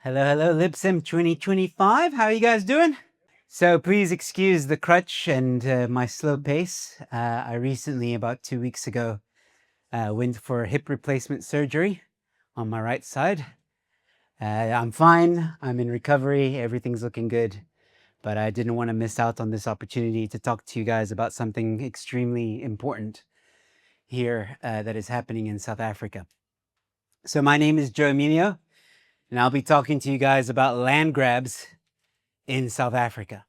Hello, Libsem 2025. How are you guys doing? So please excuse the crutch and my slow pace. I recently, about 2 weeks ago, went for hip replacement surgery on my right side. I'm fine. I'm in recovery. Everything's looking good. But I didn't want to miss out on this opportunity to talk to you guys about something extremely important here that is happening in South Africa. So my name is Joe Emilio, and I'll be talking to you guys about land grabs in South Africa.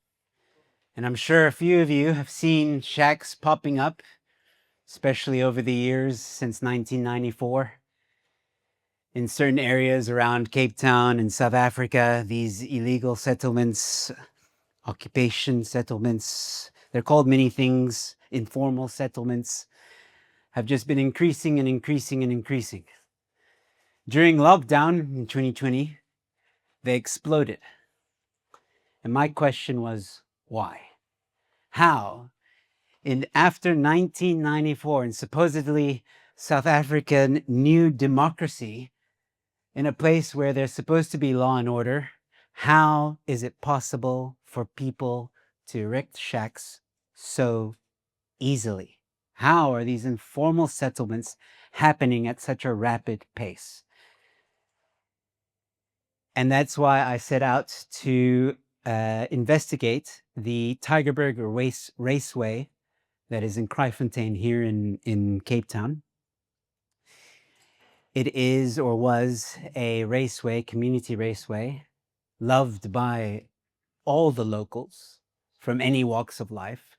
And I'm sure a few of you have seen shacks popping up, especially over the years since 1994. In certain areas around Cape Town in South Africa, these illegal settlements, occupation settlements, they're called many things, informal settlements, have just been increasing and increasing and increasing. During lockdown in 2020, they exploded. And my question was, why? How? And after 1994 and supposedly South African new democracy, in a place where there's supposed to be law and order, how is it possible for people to erect shacks so easily? How are these informal settlements happening at such a rapid pace? And that's why I set out to investigate the Tygerberg Raceway that is in Kraaifontein here in Cape Town. It is or was a raceway, community raceway, loved by all the locals from any walks of life.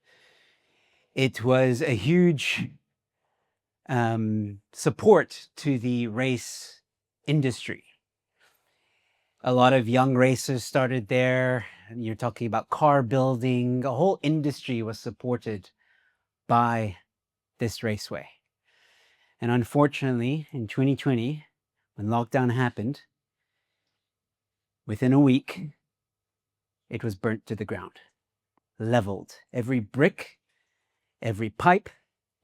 It was a huge support to the race industry. A lot of young racers started there. You're talking about car building. A whole industry was supported by this raceway. And unfortunately, in 2020, when lockdown happened, within a week, it was burnt to the ground, leveled. Every brick, every pipe,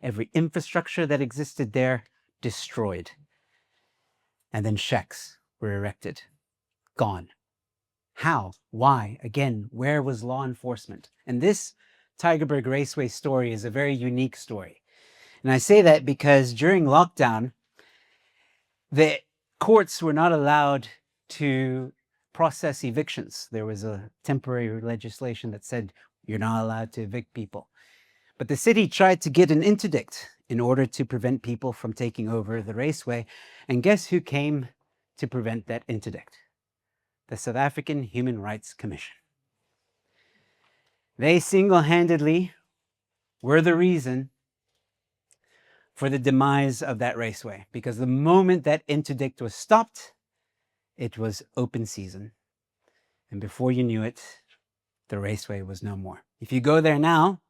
every infrastructure that existed there, destroyed. And then shacks were erected, gone. How? Why? Again, where was law enforcement? And this Tygerberg Raceway story is a very unique story. And I say that because during lockdown, the courts were not allowed to process evictions. There was a temporary legislation that said you're not allowed to evict people. But the city tried to get an interdict in order to prevent people from taking over the raceway. And guess who came to prevent that interdict? The South African Human Rights Commission. They single-handedly were the reason for the demise of that raceway, because the moment that interdict was stopped, it was open season. And before you knew it, the raceway was no more. If you go there now,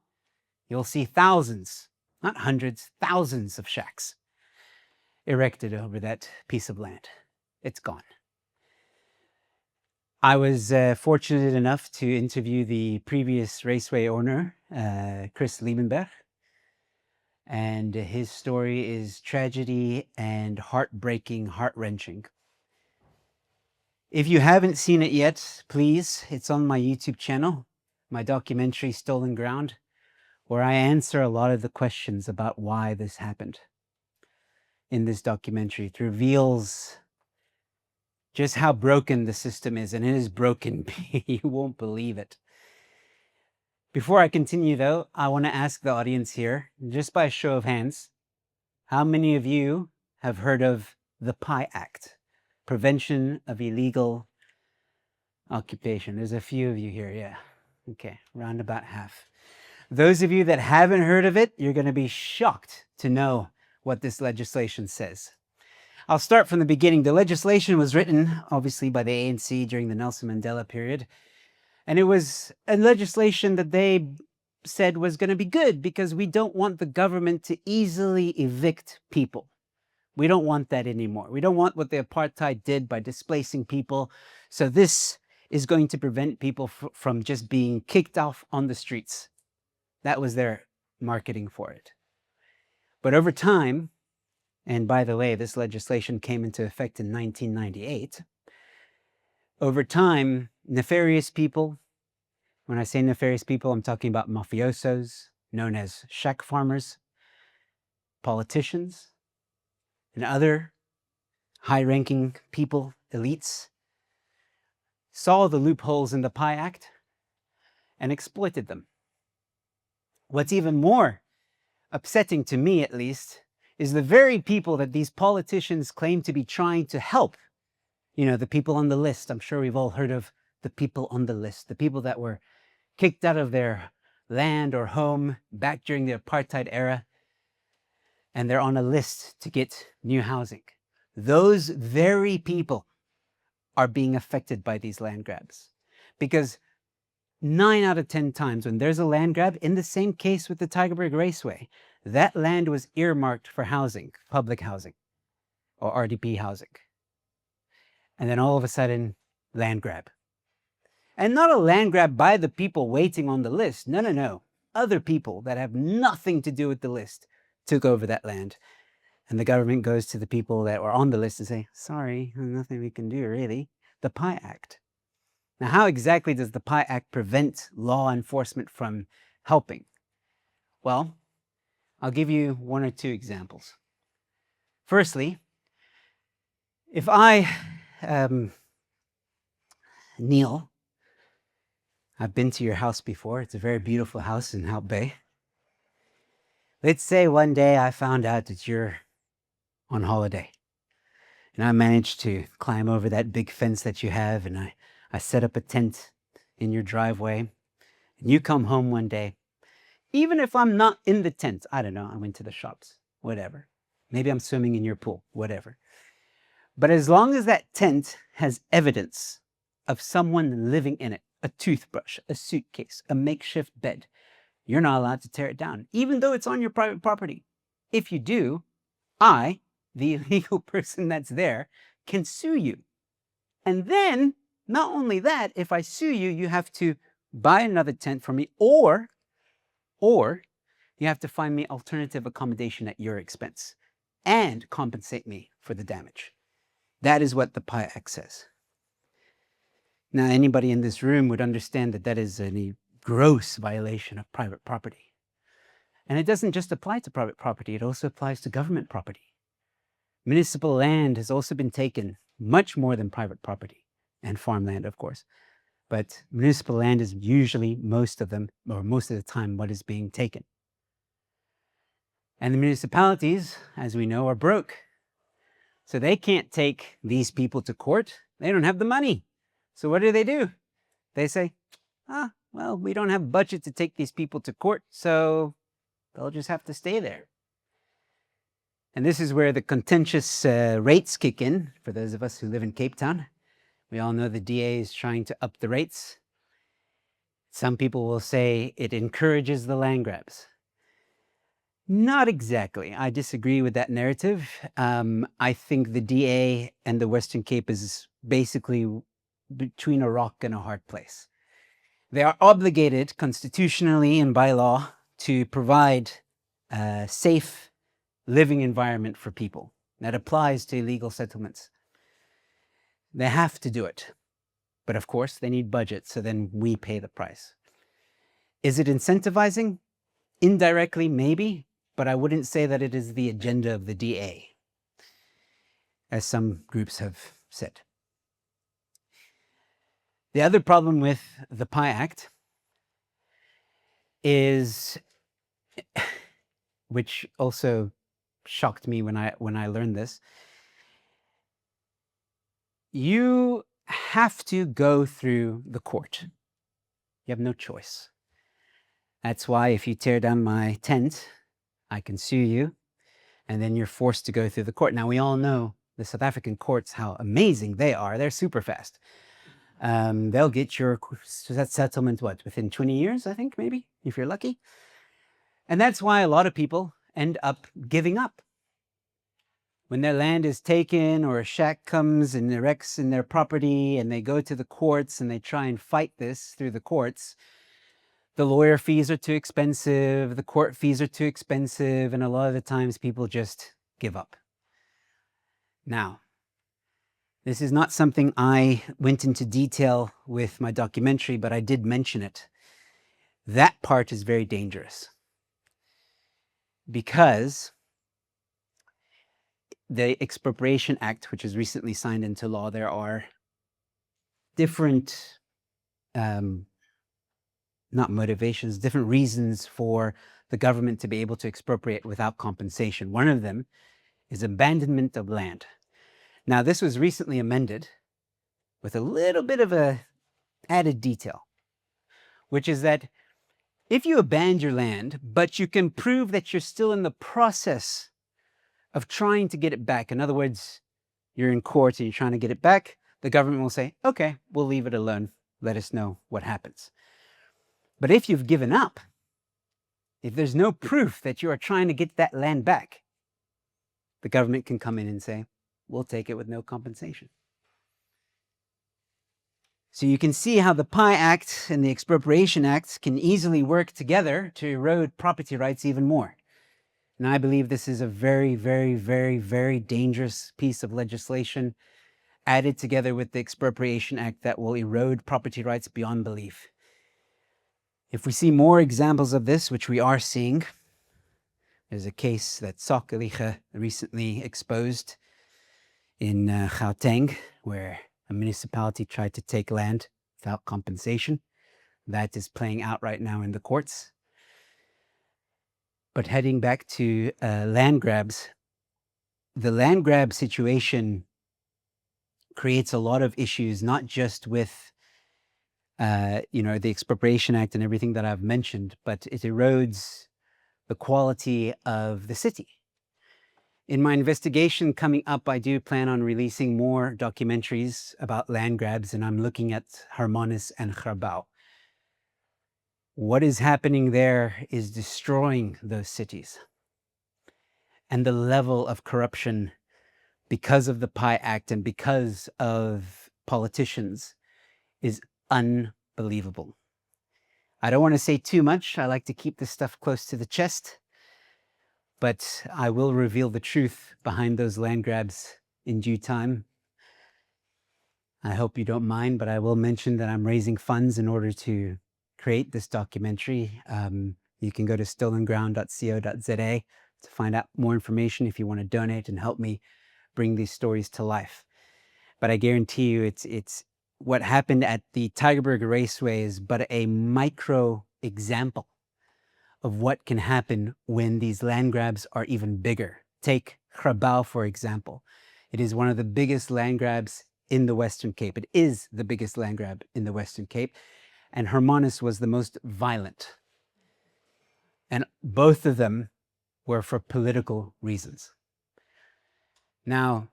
you'll see thousands, not hundreds, thousands of shacks erected over that piece of land. It's gone. I was fortunate enough to interview the previous raceway owner, Chris Liebenberg. And his story is tragedy and heartbreaking, heart-wrenching. If you haven't seen it yet, please, it's on my YouTube channel, my documentary Stolen Ground, where I answer a lot of the questions about why this happened. In this documentary, it reveals just how broken the system is, and it is broken. You won't believe it. Before I continue, though, I want to ask the audience here, just by a show of hands, how many of you have heard of the PI Act, Prevention of Illegal Occupation? There's a few of you here, yeah. Okay, round about half. Those of you that haven't heard of it, you're going to be shocked to know what this legislation says. I'll start from the beginning. The legislation was written, obviously, by the ANC during the Nelson Mandela period. And it was a legislation that they said was going to be good because we don't want the government to easily evict people. We don't want that anymore. We don't want what the apartheid did by displacing people. So this is going to prevent people from just being kicked off on the streets. That was their marketing for it. But over time, and by the way, this legislation came into effect in 1998, Over time, nefarious people, when I say nefarious people, I'm talking about mafiosos, known as shack farmers, politicians, and other high-ranking people, elites, saw the loopholes in the PI Act and exploited them. What's even more upsetting to me, at least, is the very people that these politicians claim to be trying to help. You know, the people on the list. I'm sure we've all heard of the people on the list, the people that were kicked out of their land or home back during the apartheid era, and they're on a list to get new housing. Those very people are being affected by these land grabs, because 9 out of 10 times when there's a land grab, in the same case with the Tygerberg Raceway, that land was earmarked for housing, public housing, or RDP housing. And then all of a sudden, land grab. And not a land grab by the people waiting on the list. No, no, no. Other people that have nothing to do with the list took over that land. And the government goes to the people that were on the list and say, sorry, nothing we can do, really. The PI Act. Now, how exactly does the PI Act prevent law enforcement from helping? Well, I'll give you 1 or 2 examples. Firstly, if I, Neil, I've been to your house before. It's a very beautiful house in Hout Bay. Let's say one day I found out that you're on holiday, and I managed to climb over that big fence that you have, and I set up a tent in your driveway, and you come home one day. Even if I'm not in the tent, I don't know, I went to the shops, whatever. Maybe I'm swimming in your pool, whatever. But as long as that tent has evidence of someone living in it, a toothbrush, a suitcase, a makeshift bed, you're not allowed to tear it down, even though it's on your private property. If you do, I, the illegal person that's there, can sue you. And then, not only that, if I sue you, you have to buy another tent for me, or you have to find me alternative accommodation at your expense and compensate me for the damage. That is what the PI Act says. Now, anybody in this room would understand that that is a gross violation of private property. And it doesn't just apply to private property, it also applies to government property. Municipal land has also been taken, much more than private property, and farmland, of course. But municipal land is usually most of the time, what is being taken. And the municipalities, as we know, are broke. So they can't take these people to court. They don't have the money. So what do? They say, well, we don't have budget to take these people to court, so they'll just have to stay there. And this is where the contentious rates kick in, for those of us who live in Cape Town. We all know the DA is trying to up the rates. Some people will say it encourages the land grabs. Not exactly. I disagree with that narrative. I think the DA and the Western Cape is basically between a rock and a hard place. They are obligated constitutionally and by law to provide a safe living environment for people. That applies to illegal settlements. They have to do it. But of course, they need budget, so then we pay the price. Is it incentivizing? Indirectly, maybe, but I wouldn't say that it is the agenda of the DA, as some groups have said. The other problem with the PI Act is, which also shocked me when I learned this, you have to go through the court. You have no choice. That's why if you tear down my tent, I can sue you, and then you're forced to go through the court. Now, we all know the South African courts, how amazing they are. They're super fast. They'll get your settlement, within 20 years, I think, maybe, if you're lucky. And that's why a lot of people end up giving up. When their land is taken or a shack comes and erects in their property and they go to the courts and they try and fight this through the courts, the lawyer fees are too expensive, the court fees are too expensive, and a lot of the times people just give up. Now, This is not something I went into detail with my documentary, but I did mention it. That part is very dangerous because the Expropriation Act, which was recently signed into law, there are different, not motivations, different reasons for the government to be able to expropriate without compensation. One of them is abandonment of land. Now, this was recently amended with a little bit of a added detail, which is that if you abandon your land, but you can prove that you're still in the process of trying to get it back, in other words, you're in court and you're trying to get it back, the government will say, okay, we'll leave it alone. Let us know what happens. But if you've given up, if there's no proof that you are trying to get that land back, the government can come in and say, we'll take it with no compensation. So you can see how the PI Act and the Expropriation Act can easily work together to erode property rights even more. And I believe this is a very, very, very, very dangerous piece of legislation added together with the Expropriation Act that will erode property rights beyond belief. If we see more examples of this, which we are seeing, there's a case that Sokelige recently exposed in Gauteng, where a municipality tried to take land without compensation. That is playing out right now in the courts. But heading back to land grabs, the land grab situation creates a lot of issues, not just with the Expropriation Act and everything that I've mentioned, but it erodes the quality of the city. In my investigation coming up, I do plan on releasing more documentaries about land grabs, and I'm looking at Hermanus and Grabau. What is happening there is destroying those cities. And the level of corruption because of the PI Act and because of politicians is unbelievable. I don't want to say too much. I like to keep this stuff close to the chest. But I will reveal the truth behind those land grabs in due time. I hope you don't mind, but I will mention that I'm raising funds in order to create this documentary. You can go to stolenground.co.za to find out more information if you want to donate and help me bring these stories to life. But I guarantee you it's what happened at the Tygerberg Raceway is but a micro example of what can happen when these land grabs are even bigger. Take Grabau, for example. It is one of the biggest land grabs in the Western Cape. It is the biggest land grab in the Western Cape. And Hermanus was the most violent. And both of them were for political reasons. Now,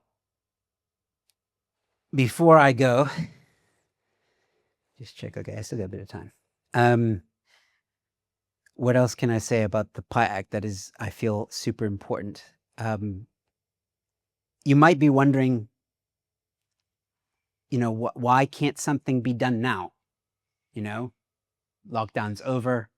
before I go, just check, okay, I still got a bit of time. What else can I say about the PI Act that is, I feel, super important? You might be wondering, why can't something be done now? Lockdown's over.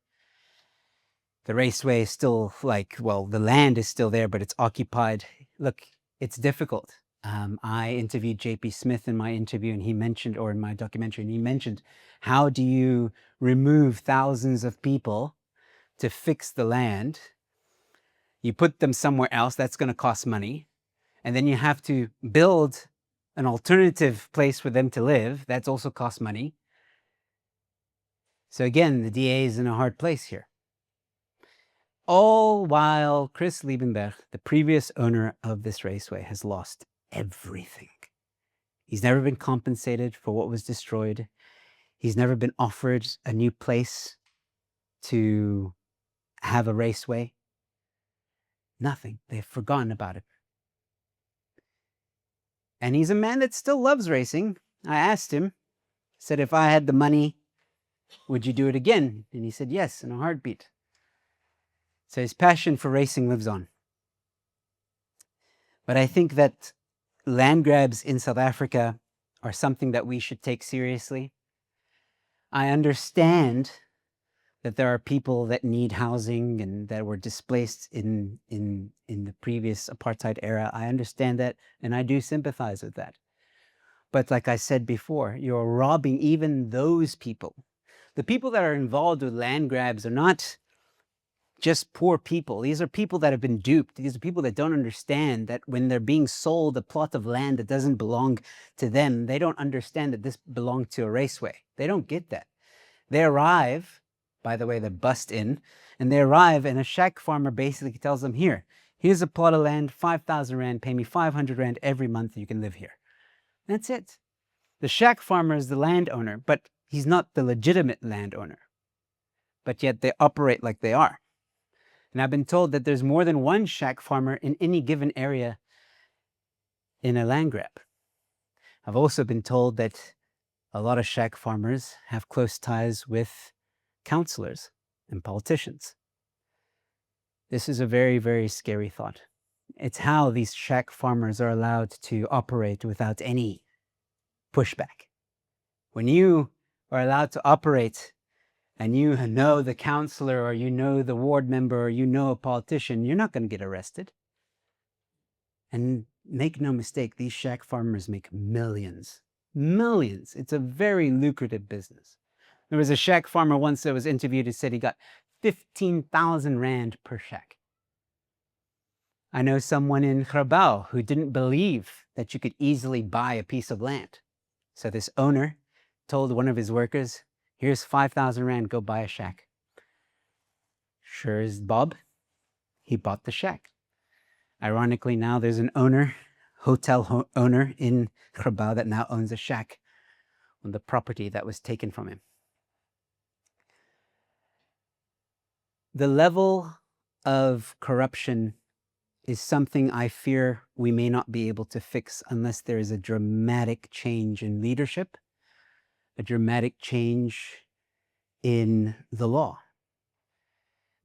The raceway is still the land is still there, but it's occupied. Look, it's difficult. I interviewed JP Smith in my interview, and he mentioned, or in my documentary, and he mentioned, how do you remove thousands of people to fix the land? You put them somewhere else, that's going to cost money. And then you have to build an alternative place for them to live. That's also cost money. So again, the DA is in a hard place here. All while Chris Liebenberg, the previous owner of this raceway, has lost everything. He's never been compensated for what was destroyed. He's never been offered a new place to have a raceway. Nothing. They've forgotten about it. And he's a man that still loves racing. I asked him, said, if I had the money, would you do it again? And he said, yes, in a heartbeat. So his passion for racing lives on. But I think that land grabs in South Africa are something that we should take seriously. I understand that there are people that need housing and that were displaced in the previous apartheid era. I understand that, and I do sympathize with that. But like I said before, you're robbing even those people. The people that are involved with land grabs are not just poor people. These are people that have been duped. These are people that don't understand that when they're being sold a plot of land that doesn't belong to them, they don't understand that this belonged to a raceway. They don't get that. They arrive, by the way, they bust in, and they arrive, and a shack farmer basically tells them, here's a plot of land, 5,000 Rand, pay me 500 Rand every month, you can live here. That's it. The shack farmer is the landowner, but he's not the legitimate landowner. But yet they operate like they are. And I've been told that there's more than one shack farmer in any given area in a land grab. I've also been told that a lot of shack farmers have close ties with councillors and politicians. This is a very, very scary thought. It's how these shack farmers are allowed to operate without any pushback. When you are allowed to operate and you know the councillor or you know the ward member or you know a politician, you're not going to get arrested. And make no mistake, these shack farmers make millions. Millions. It's a very lucrative business. There was a shack farmer once that was interviewed who said he got 15,000 Rand per shack. I know someone in Grabouw who didn't believe that you could easily buy a piece of land. So this owner told one of his workers, here's 5,000 Rand, go buy a shack. Sure as Bob, he bought the shack. Ironically, now there's an hotel owner in Grabouw that now owns a shack on the property that was taken from him. The level of corruption is something I fear we may not be able to fix unless there is a dramatic change in leadership, a dramatic change in the law.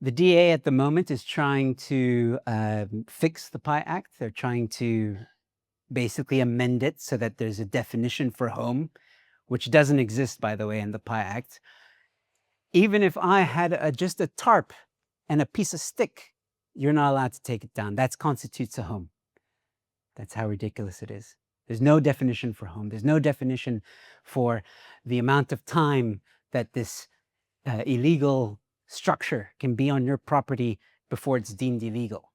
The DA at the moment is trying to fix the PI Act. They're trying to basically amend it so that there's a definition for home, which doesn't exist, by the way, in the PI Act. Even if I had just a tarp and a piece of stick, you're not allowed to take it down. That constitutes a home. That's how ridiculous it is. There's no definition for home. There's no definition for the amount of time that this illegal structure can be on your property before it's deemed illegal.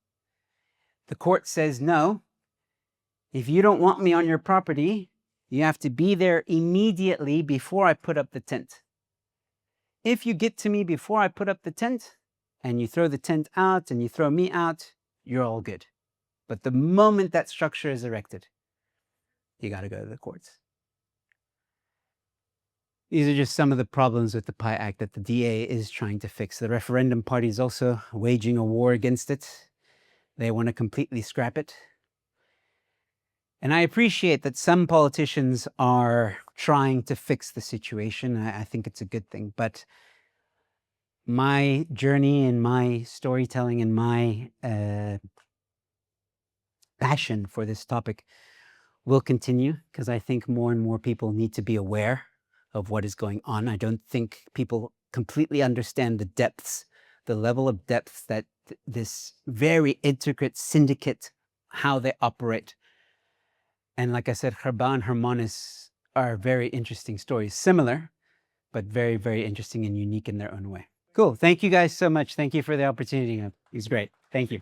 The court says, no, if you don't want me on your property, you have to be there immediately before I put up the tent. If you get to me before I put up the tent, and you throw the tent out and you throw me out, you're all good. But the moment that structure is erected, you got to go to the courts. These are just some of the problems with the PI Act that the DA is trying to fix. The referendum party is also waging a war against it. They want to completely scrap it. And I appreciate that some politicians are trying to fix the situation. I think it's a good thing. But my journey and my storytelling and my passion for this topic will continue because I think more and more people need to be aware of what is going on. I don't think people completely understand the depths, the level of depth that this very intricate syndicate, how they operate. And like I said, Grabouw and Hermanus are very interesting stories, similar, but very, very interesting and unique in their own way. Cool. Thank you guys so much. Thank you for the opportunity. It was great. Thank you.